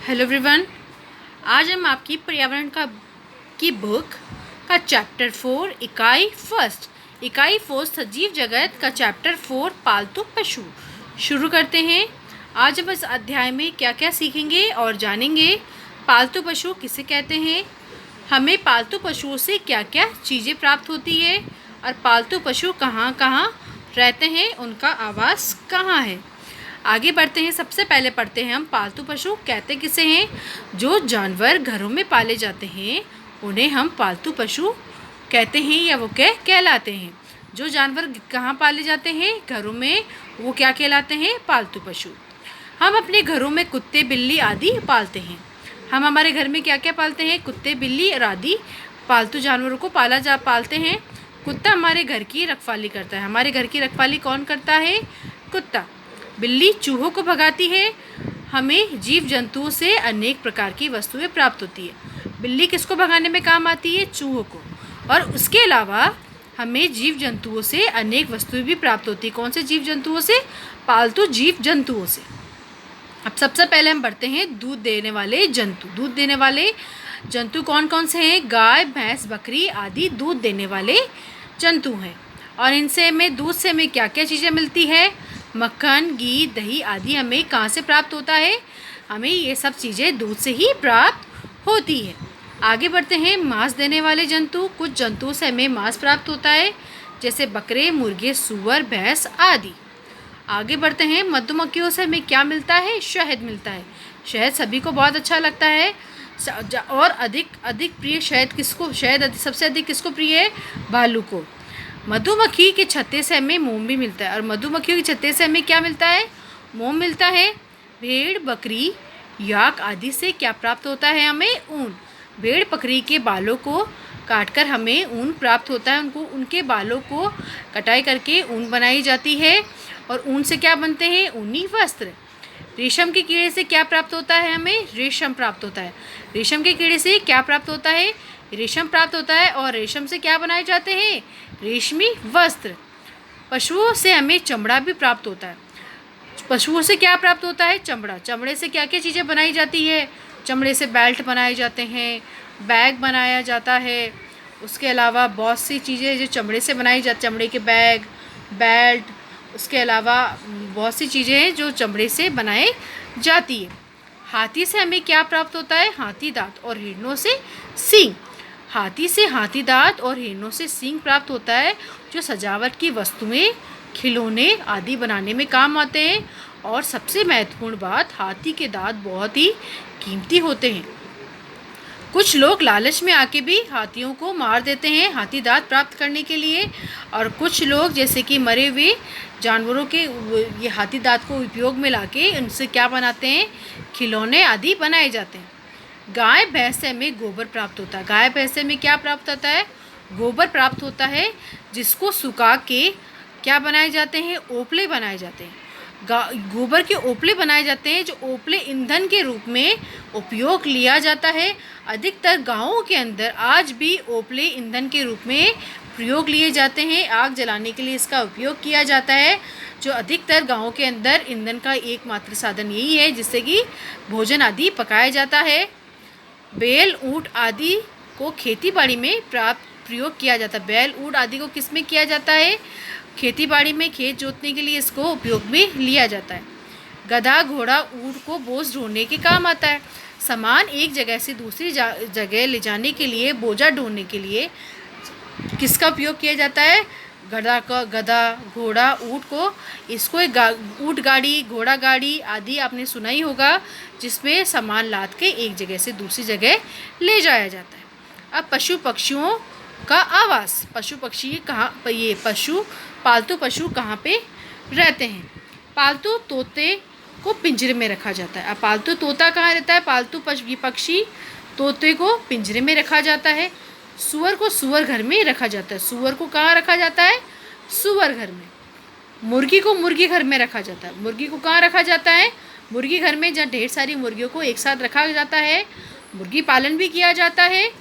Hello everyone. आज हम आपकी पर्यावरण की बुक का चैप्टर 4 इकाई फर्स्ट सजीव जगत का चैप्टर 4 पालतू पशु शुरू करते हैं। आज हम इस अध्याय में क्या क्या सीखेंगे और जानेंगे। पालतू पशु किसे कहते हैं, हमें पालतू पशुओं से क्या क्या चीज़ें प्राप्त होती है और पालतू पशु कहाँ कहाँ रहते हैं, उनका आवास कहाँ है। आगे बढ़ते हैं। सबसे पहले पढ़ते हैं हम पालतू पशु कहते किसे हैं। जो जानवर घरों में पाले जाते हैं उन्हें हम पालतू पशु कहते हैं या वो कहलाते हैं। जो जानवर कहाँ पाले जाते हैं, घरों में, वो क्या कहलाते हैं, पालतू पशु। हम अपने घरों में कुत्ते बिल्ली आदि पालते हैं। हम हमारे घर में क्या क्या पालते हैं, कुत्ते बिल्ली और आदि पालतू जानवरों को पालते हैं। कुत्ता हमारे घर की रखवाली करता है। हमारे घर की रखवाली कौन करता है, कुत्ता। बिल्ली चूहों को भगाती है। हमें जीव जंतुओं से अनेक प्रकार की वस्तुएं प्राप्त होती है। बिल्ली किसको भगाने में काम आती है, चूहों को। और उसके अलावा हमें जीव जंतुओं से अनेक वस्तुएं भी प्राप्त होती है। कौन से जीव जंतुओं से, पालतू जीव जंतुओं से। अब सबसे पहले हम बढ़ते हैं दूध देने वाले जंतु। दूध देने वाले जंतु कौन कौन से हैं, गाय भैंस बकरी आदि दूध देने वाले जंतु हैं। और दूध से हमें क्या क्या चीज़ें मिलती है, मक्खन घी दही आदि हमें कहाँ से प्राप्त होता है, हमें ये सब चीज़ें दूध से ही प्राप्त होती है। आगे बढ़ते हैं मांस देने वाले जंतु। कुछ जंतुओं से हमें मांस प्राप्त होता है, जैसे बकरे मुर्गे सूअर भैंस आदि। आगे बढ़ते हैं मधुमक्खियों से हमें क्या मिलता है, शहद मिलता है। शहद सभी को बहुत अच्छा लगता है। और अधिक प्रिय शहद सबसे अधिक किसको प्रिय है, भालू को। मधुमक्खी के छत्ते से हमें मोम भी मिलता है। और मधुमक्खियों के छत्ते से हमें क्या मिलता है, मोम मिलता है। भेड़ बकरी याक आदि से क्या प्राप्त होता है, हमें ऊन। भेड़ बकरी के बालों को काटकर हमें ऊन प्राप्त होता है। उनके बालों को कटाई करके ऊन बनाई जाती है और ऊन से क्या बनते हैं, ऊनी वस्त्र। रेशम के कीड़े से क्या प्राप्त होता है, हमें रेशम प्राप्त होता है। रेशम के कीड़े से क्या प्राप्त होता है, रेशम प्राप्त होता है। और रेशम से क्या बनाए जाते हैं, रेशमी वस्त्र। पशुओं से हमें चमड़ा भी प्राप्त होता है। पशुओं से क्या प्राप्त होता है, चमड़ा। चमड़े से क्या क्या चीज़ें बनाई जाती है, चमड़े से बेल्ट बनाए जाते हैं, बैग बनाया जाता है। उसके अलावा बहुत सी चीज़ें जो चमड़े से बनाई जाती, चमड़े के बैग बेल्ट, उसके अलावा बहुत सी चीज़ें हैं जो चमड़े से बनाई जाती है। हाथी से हमें क्या प्राप्त होता है, हाथी दांत और हिरणों से सींग। हाथी से हाथी दांत और हिरणों से सींग प्राप्त होता है, जो सजावट की वस्तुएं खिलौने आदि बनाने में काम आते हैं। और सबसे महत्वपूर्ण बात, हाथी के दांत बहुत ही कीमती होते हैं। कुछ लोग लालच में आके भी हाथियों को मार देते हैं हाथी दांत प्राप्त करने के लिए। और कुछ लोग जैसे कि मरे हुए जानवरों के ये हाथी दांत को उपयोग में लाके उनसे क्या बनाते हैं, खिलौने आदि बनाए जाते हैं। गाय भैंस से हमें गोबर प्राप्त होता है। गाय भैंस से हमें क्या प्राप्त होता है, गोबर प्राप्त होता है, जिसको सुखा के क्या बनाए जाते हैं, ओपले बनाए जाते हैं। गोबर के ओपले बनाए जाते हैं, जो ओपले ईंधन के रूप में उपयोग लिया जाता है। अधिकतर गांवों के अंदर आज भी ओपले ईंधन के रूप में प्रयोग लिए जाते हैं। आग जलाने के लिए इसका उपयोग किया जाता है। जो अधिकतर गांवों के अंदर ईंधन का एकमात्र साधन यही है, जिससे कि भोजन आदि पकाया जाता है। बैल ऊँट आदि को खेतीबाड़ी में प्रयोग किया जाता है। बैल ऊँट आदि को किस में किया जाता है, खेतीबाड़ी में, खेत जोतने के लिए इसको उपयोग में लिया जाता है। गधा घोड़ा ऊँट को बोझ ढोने के काम आता है। सामान एक जगह से दूसरी जगह ले जाने के लिए, बोझा ढोने के लिए किसका उपयोग किया जाता है, गधा घोड़ा ऊँट को। इसको एक ऊँट गाड़ी घोड़ा गाड़ी आदि आपने सुना ही होगा, जिसमें सामान लाद के एक जगह से दूसरी जगह ले जाया जाता है। अब पशु पक्षियों का आवास। पशु पक्षी कहाँ, ये पालतू पशु कहाँ पे रहते हैं। पालतू तोते को पिंजरे में रखा जाता है। अब पालतू तोता कहाँ रहता है, पालतू पक्षी तोते को पिंजरे में रखा जाता है। सूअर को सूअर घर में रखा जाता है। सूअर को कहाँ रखा जाता है, सूअर घर में। मुर्गी को मुर्गी घर में रखा जाता है। मुर्गी को कहाँ रखा जाता है, मुर्गी घर में, जहाँ ढेर सारी मुर्गियों को एक साथ रखा जाता है। मुर्गी पालन भी किया जाता है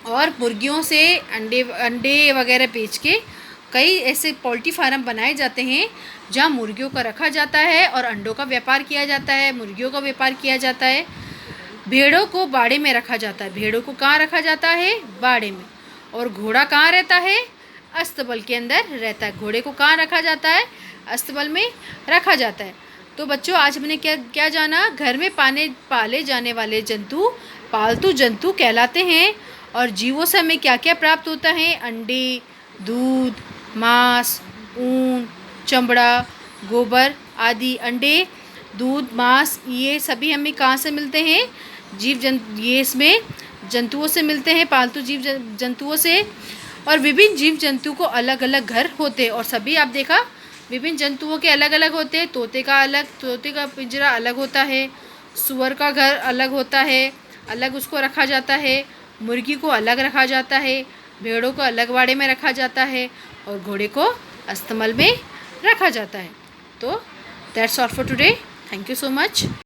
और मुर्गियों से अंडे वगैरह बेच के कई ऐसे पोल्ट्री फार्म बनाए जाते हैं, जहाँ मुर्गियों का रखा जाता है और अंडों का व्यापार किया जाता है, मुर्गियों का व्यापार किया जाता है। भेड़ों को बाड़े में रखा जाता है। भेड़ों को कहाँ रखा जाता है? बाड़े में। और घोड़ा कहाँ रहता है? अस्तबल के अंदर रहता है। घोड़े को कहाँ रखा जाता है? अस्तबल में रखा जाता है। तो बच्चों, आज हमने क्या क्या जाना? घर में पाले जाने वाले जंतु पालतू जंतु कहलाते हैं। और जीवों से हमें क्या क्या प्राप्त होता है? अंडे, दूध, मांस, ऊन, चमड़ा, गोबर आदि। अंडे, दूध, मांस ये सभी हमें कहाँ से मिलते हैं? ये इसमें जंतुओं से मिलते हैं, पालतू जंतुओं से। और विभिन्न जीव जंतु को अलग अलग घर होते हैं। और सभी आप देखा विभिन्न जंतुओं के अलग अलग होते हैं। तोते का पिंजरा अलग होता है। सुअर का घर अलग होता है, अलग उसको रखा जाता है। मुर्गी को अलग रखा जाता है। भेड़ों को अलग बाड़े में रखा जाता है। और घोड़े को अस्तबल में रखा जाता है। तो that's all for today. Thank you so much.